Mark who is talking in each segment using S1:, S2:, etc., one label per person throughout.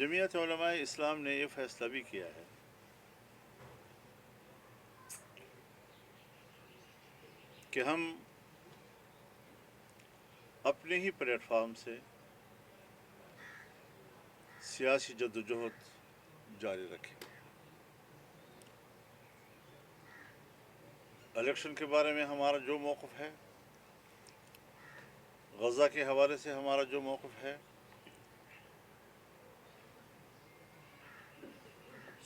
S1: جمعیت علماء اسلام نے یہ فیصلہ بھی کیا ہے کہ ہم اپنے ہی پلیٹ فارم سے سیاسی جدوجہد جاری رکھیں گے۔ الیکشن کے بارے میں ہمارا جو موقف ہے، غزہ کے حوالے سے ہمارا جو موقف ہے،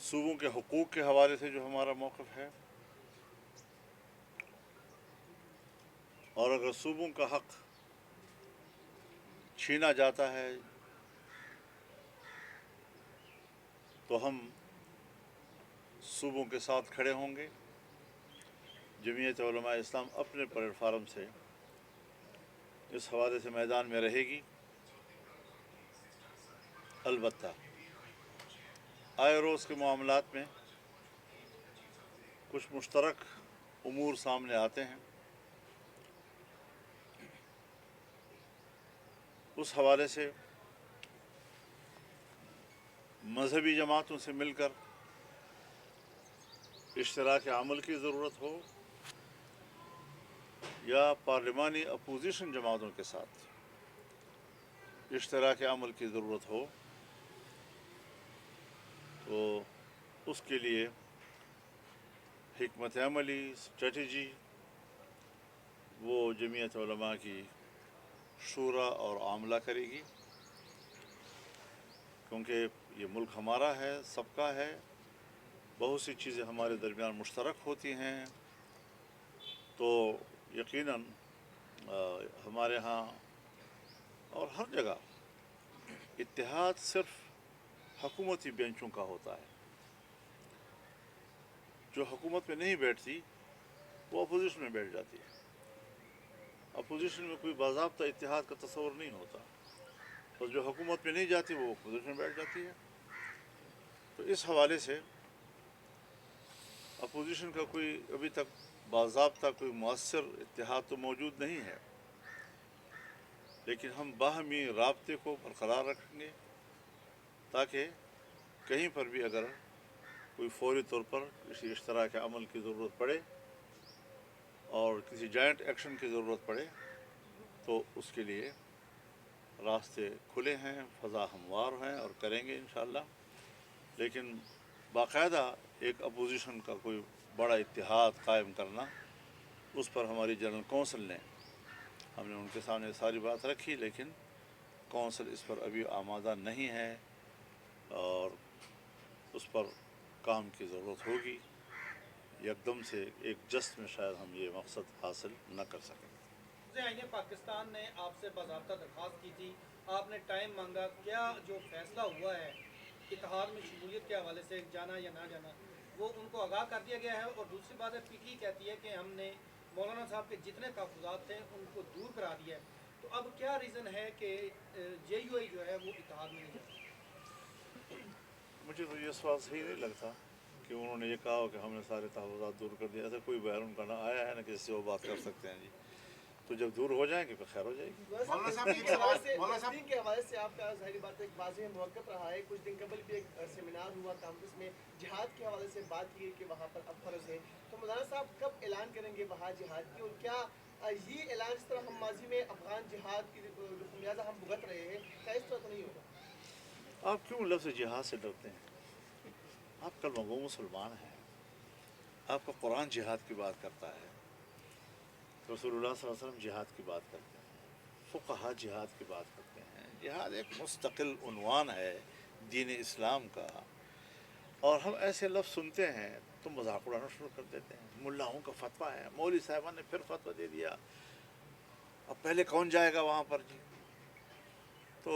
S1: صوبوں کے حقوق کے حوالے سے جو ہمارا موقف ہے، اور اگر صوبوں کا حق چھینا جاتا ہے تو ہم صوبوں کے ساتھ کھڑے ہوں گے۔ جمعیت علماء اسلام اپنے پلیٹ فارم سے اس حوالے سے میدان میں رہے گی۔ البتہ آئے روز کے معاملات میں کچھ مشترک امور سامنے آتے ہیں، اس حوالے سے مذہبی جماعتوں سے مل کر اشتراک عمل کی ضرورت ہو یا پارلیمانی اپوزیشن جماعتوں کے ساتھ اشتراک عمل کی ضرورت ہو، تو اس کے لیے حکمت عملی اسٹریٹجی وہ جمعیت علماء کی شورا اور عاملہ کرے گی، کیونکہ یہ ملک ہمارا ہے، سب کا ہے، بہت سی چیزیں ہمارے درمیان مشترک ہوتی ہیں، تو یقیناً ہمارے ہاں اور ہر جگہ اتحاد صرف حکومتی بینچوں کا ہوتا ہے۔ جو حکومت میں نہیں بیٹھتی وہ اپوزیشن میں بیٹھ جاتی ہے۔ اپوزیشن میں کوئی باضابطہ اتحاد کا تصور نہیں ہوتا، اور جو حکومت میں نہیں جاتی وہ اپوزیشن میں بیٹھ جاتی ہے۔ تو اس حوالے سے اپوزیشن کا کوئی ابھی تک باضابطہ کوئی مؤثر اتحاد تو موجود نہیں ہے، لیکن ہم باہمی رابطے کو برقرار رکھیں گے تاکہ کہیں پر بھی اگر کوئی فوری طور پر کسی اشتراک عمل کی ضرورت پڑے اور کسی جوائنٹ ایکشن کی ضرورت پڑے تو اس کے لیے راستے کھلے ہیں، فضا ہموار ہیں اور کریں گے انشاءاللہ۔ لیکن باقاعدہ ایک اپوزیشن کا کوئی بڑا اتحاد قائم کرنا، اس پر ہماری جنرل کونسل نے، ہم نے ان کے سامنے ساری بات رکھی، لیکن کونسل اس پر ابھی آمادہ نہیں ہے اور اس پر کام کی ضرورت ہوگی۔ یکدم سے ایک جست میں شاید ہم یہ مقصد حاصل نہ کر سکیں۔
S2: آئین پاکستان نے آپ سے باضابطہ درخواست کی تھی، آپ نے ٹائم مانگا، کیا جو فیصلہ ہوا ہے اتحاد میں شمولیت کے حوالے سے جانا یا نہ جانا وہ ان کو آگاہ کر دیا گیا ہے؟ اور دوسری بات ہے، پی ٹی کہتی ہے کہ ہم نے مولانا صاحب کے جتنے تحفظات تھے ان کو دور کرا دیا ہے، تو اب کیا ریزن ہے کہ جے یو آئی جو ہے وہ اتحاد میں نہیں جاتا؟
S1: مجھے تو یہ سوال صحیح نہیں لگتا کہ انہوں نے یہ کہا ہو کہ ہم نے سارے تحفظات دور کر دیا، ایسا کوئی بیان ان کا نہ آیا ہے نہ کسی سے وہ بات کر سکتے ہیں۔ جی تو جب دور ہو جائیں گے پھر خیر ہو جائے گی۔
S3: مولانا صاحب کے حوالے سے آپ کا ظاہری بات ہے واضح موقف رہا ہے، کچھ دن قبل بھی ایک سیمینار ہوا کیمپس میں، جہاد کے حوالے سے بات کی کہ وہاں پر اب فرض ہے، تو مولانا صاحب کب اعلان کریں گے وہاں جہاد کی؟ اور کیا یہ اعلان اس طرح ہم ماضی میں افغان جہاد کی جو خمیازہ ہم بھگت رہے ہیں، کیا اس طرح تو نہیں ہوگا؟
S1: آپ کیوں لفظ جہاد سے ڈرتے ہیں؟ آپ کلمہ گو مسلمان ہیں، آپ کا قرآن جہاد کی بات کرتا ہے، رسول اللہ صلی اللہ علیہ وسلم جہاد کی بات کرتے ہیں، فقہا جہاد کی بات کرتے ہیں۔ جہاد ایک مستقل عنوان ہے دین اسلام کا، اور ہم ایسے لفظ سنتے ہیں تو مذاق اڑانا شروع کر دیتے ہیں۔ ملاؤں کا فتویٰ ہے، مولوی صاحبان نے پھر فتویٰ دے دیا، اب پہلے کون جائے گا وہاں پر؟ جی تو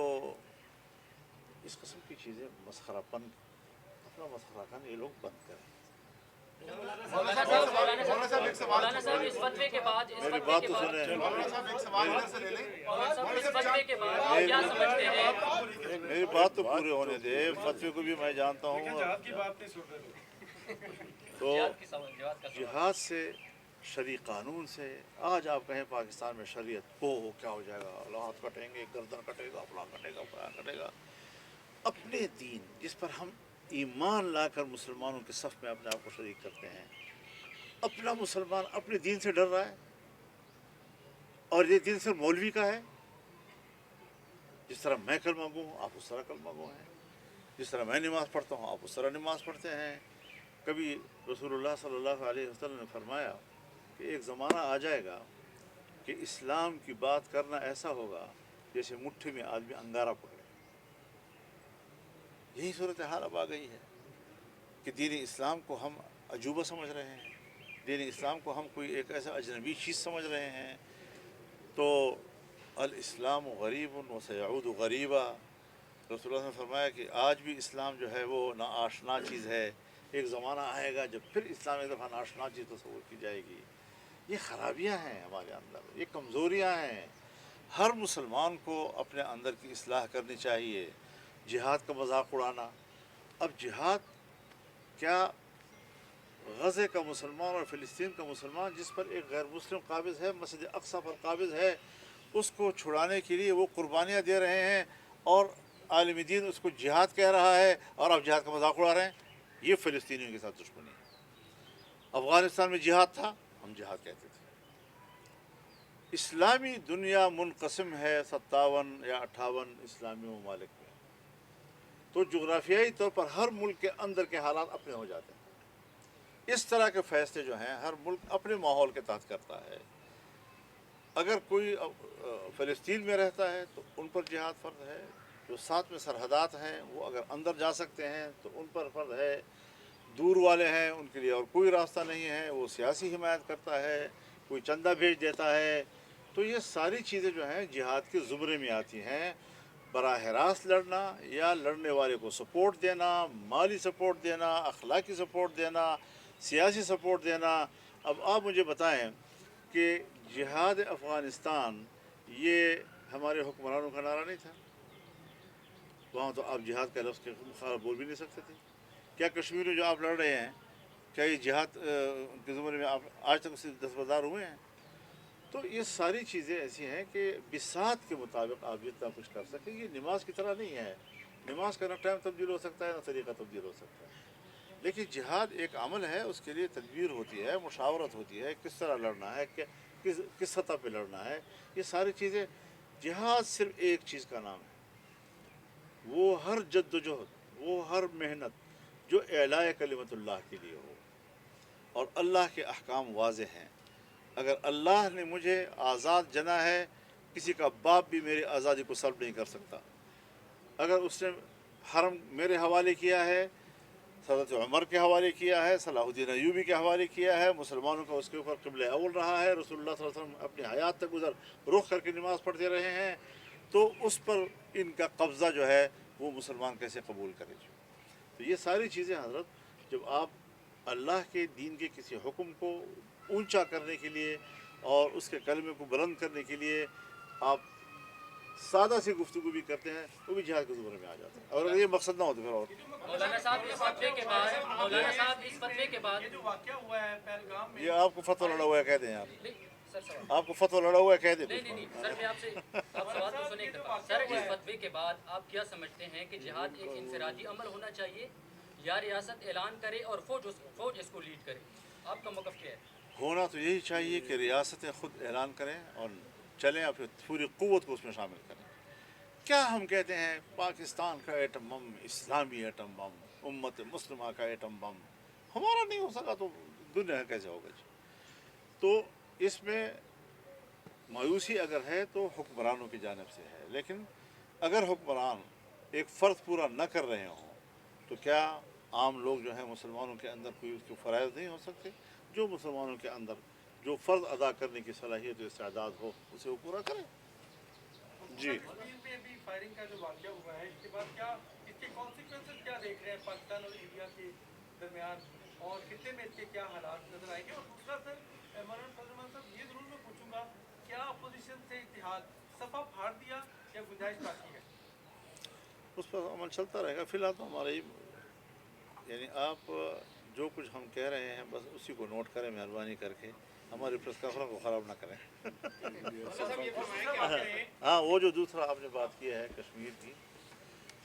S1: اس قسم کی چیزیں مسخرہ پن، اپنا مسخرہ کن یہ لوگ بند کریں۔
S4: مولانا صاحب اس فتوے کے بعد
S1: میری بات تو سنیں،
S4: کیا سمجھتے ہیں؟
S1: میری بات تو پورے ہونے دے، فتوے کو بھی میں جانتا ہوں۔ تو جہاد سے، شرعی قانون سے، آج آپ کہیں پاکستان میں شریعت ہو کیا ہو جائے گا، ہاتھ کٹیں گے، گردن کٹے گا، فلاں کٹے گا، فلاں کٹے گا، اپنے دین جس پر ہم ایمان لا کر مسلمانوں کے صف میں اپنے آپ کو شریک کرتے ہیں، اپنا مسلمان اپنے دین سے ڈر رہا ہے، اور یہ دین صرف مولوی کا ہے؟ جس طرح میں کلمہ گو ہوں آپ اس طرح کلمہ گو ہیں، جس طرح میں نماز پڑھتا ہوں آپ اس طرح نماز پڑھتے ہیں۔ کبھی رسول اللہ صلی اللہ علیہ وسلم نے فرمایا کہ ایک زمانہ آ جائے گا کہ اسلام کی بات کرنا ایسا ہوگا جیسے مٹھی میں آدمی انگارہ پکڑے۔ یہی صورتحال اب آ گئی ہے کہ دین اسلام کو ہم عجوبہ سمجھ رہے ہیں، دین اسلام کو ہم کوئی ایک ایسا اجنبی چیز سمجھ رہے ہیں۔ تو الاسلام غریب و سیعود غریبا، رسول اللہ نے فرمایا کہ آج بھی اسلام جو ہے وہ ناآشنا چیز ہے، ایک زمانہ آئے گا جب پھر اسلام ایک دفعہ ناآشنا چیز تصور کی جائے گی۔ یہ خرابیاں ہیں ہمارے اندر، یہ کمزوریاں ہیں۔ ہر مسلمان کو اپنے اندر کی اصلاح کرنی چاہیے۔ جہاد کا مذاق اڑانا، اب جہاد کیا غزے کا مسلمان اور فلسطین کا مسلمان جس پر ایک غیر مسلم قابض ہے، مسجد اقصی پر قابض ہے، اس کو چھڑانے کے لیے وہ قربانیاں دے رہے ہیں، اور عالم دین اس کو جہاد کہہ رہا ہے، اور آپ جہاد کا مذاق اڑا رہے ہیں؟ یہ فلسطینیوں کے ساتھ دشمنی ہے۔ افغانستان میں جہاد تھا، ہم جہاد کہتے تھے۔ اسلامی دنیا منقسم ہے 57 یا 58 اسلامی ممالک میں، تو جغرافیائی طور پر ہر ملک کے اندر کے حالات اپنے ہو جاتے ہیں۔ اس طرح کے فیصلے جو ہیں ہر ملک اپنے ماحول کے تحت کرتا ہے۔ اگر کوئی فلسطین میں رہتا ہے تو ان پر جہاد فرض ہے، جو ساتھ میں سرحدات ہیں وہ اگر اندر جا سکتے ہیں تو ان پر فرض ہے، دور والے ہیں ان کے لیے اور کوئی راستہ نہیں ہے، وہ سیاسی حمایت کرتا ہے، کوئی چندہ بھیج دیتا ہے۔ تو یہ ساری چیزیں جو ہیں جہاد کے زمرے میں آتی ہیں۔ براہ راست لڑنا یا لڑنے والے کو سپورٹ دینا، مالی سپورٹ دینا، اخلاقی سپورٹ دینا، سیاسی سپورٹ دینا۔ اب آپ مجھے بتائیں کہ جہاد افغانستان یہ ہمارے حکمرانوں کا نعرہ نہیں تھا؟ وہاں تو آپ جہاد کا لفظ کے خلاف بول بھی نہیں سکتے تھے۔ کیا کشمیر میں جو آپ لڑ رہے ہیں کیا یہ جہاد کے زمرے میں آپ آج تک اس سے دستبردار ہوئے ہیں؟ تو یہ ساری چیزیں ایسی ہیں کہ بساط کے مطابق آپ جتنا کچھ کر سکیں۔ یہ نماز کی طرح نہیں ہے، نماز کا نہ ٹائم تبدیل ہو سکتا ہے نہ طریقہ تبدیل ہو سکتا ہے، لیکن جہاد ایک عمل ہے، اس کے لیے تدبیر ہوتی ہے، مشاورت ہوتی ہے، کس طرح لڑنا ہے، کس سطح پہ لڑنا ہے، یہ ساری چیزیں۔ جہاد صرف ایک چیز کا نام ہے، وہ ہر جد و جہد، وہ ہر محنت جو اعلاء کلمت اللہ کے لیے ہو، اور اللہ کے احکام واضح ہیں۔ اگر اللہ نے مجھے آزاد جنا ہے، کسی کا باپ بھی میری آزادی کو سلب نہیں کر سکتا۔ اگر اس نے حرم میرے حوالے کیا ہے، حضرت عمر کے حوالے کیا ہے، صلاح الدین ایوبی کے حوالے کیا ہے، مسلمانوں کا اس کے اوپر قبلہ اول رہا ہے، رسول اللہ صلی اللہ علیہ وسلم اپنی حیات تک ادھر رخ کر کے نماز پڑھتے رہے ہیں، تو اس پر ان کا قبضہ جو ہے وہ مسلمان کیسے قبول کرے؟ تو یہ ساری چیزیں حضرت، جب آپ اللہ کے دین کے کسی حکم کو اونچا کرنے کے لیے اور اس کے کلمے کو بلند کرنے کے لیے آپ سادہ سی گفتگو بھی کرتے ہیں، وہ بھی جہاد کے زمرے میں آ جاتا ہے، اور اگر یہ مقصد نہ ہو تو پھر اور
S4: مولانا صاحب اس فتوے کے بعد
S2: جو واقعہ ہوا ہے پہلگام میں،
S1: یہ آپ کو فتویٰ لڑا ہوا ہے کہہ دیں آپ،
S4: نہیں سر سوال
S1: آپ کو فتویٰ لڑا ہوا ہے کہہ دیں
S4: نہیں سر، میں آپ سے آپ سوال تو سنیں ایک دفعہ۔ سر اس فتوے کے بعد آپ کیا سمجھتے ہیں کہ جہاد ایک انفرادی عمل ہونا چاہیے یا ریاست اعلان کرے اور فوج اس کو لیڈ کرے؟ آپ کا موقف کیا ہے؟
S1: ہونا تو یہی چاہیے کہ ریاستیں خود اعلان کریں اور چلیں اور پھر پوری قوت کو اس میں شامل کریں۔ کیا ہم کہتے ہیں پاکستان کا ایٹم بم، اسلامی ایٹم بم، امت مسلمہ کا ایٹم بم، ہمارا نہیں ہو سکا تو دنیا کا کیسے ہوگا جی؟ تو اس میں مایوسی اگر ہے تو حکمرانوں کی جانب سے ہے، لیکن اگر حکمران ایک فرض پورا نہ کر رہے ہوں تو کیا عام لوگ جو ہیں مسلمانوں کے اندر کوئی اس کے فرائض نہیں ہو سکتے؟ جو مسلمانوں کے اندر جو فرض ادا کرنے کی صلاحیت و استعداد ہو اسے وہ پورا کریں۔ جی
S2: کشمیر میں بھی فائرنگ کا جو واقعہ ہوا ہے، اس کے بعد کیا اس کے کانسیکوینسز کیا دیکھ رہے ہیں پاکستان اور انڈیا کے درمیان، اور خطے میں اس کے کیا حالات نظر آئیں گے؟ اور دوسرا سر مولانا فضل الرحمان صاحب یہ ضرور میں پوچھوں گا، کیا اپوزیشن سے اتحاد صفحہ پھاڑ دیا یا گنجائش باقی ہے؟
S1: اس پر عمل چلتا رہے گا۔ فی الحال تو ہمارے یعنی آپ جو کچھ ہم کہہ رہے ہیں بس اسی کو نوٹ کریں مہربانی کر کے، ہماری پریس کانفرنس کو خراب نہ کریں۔ ہاں وہ جو دوسرا آپ نے بات کی ہے کشمیر کی،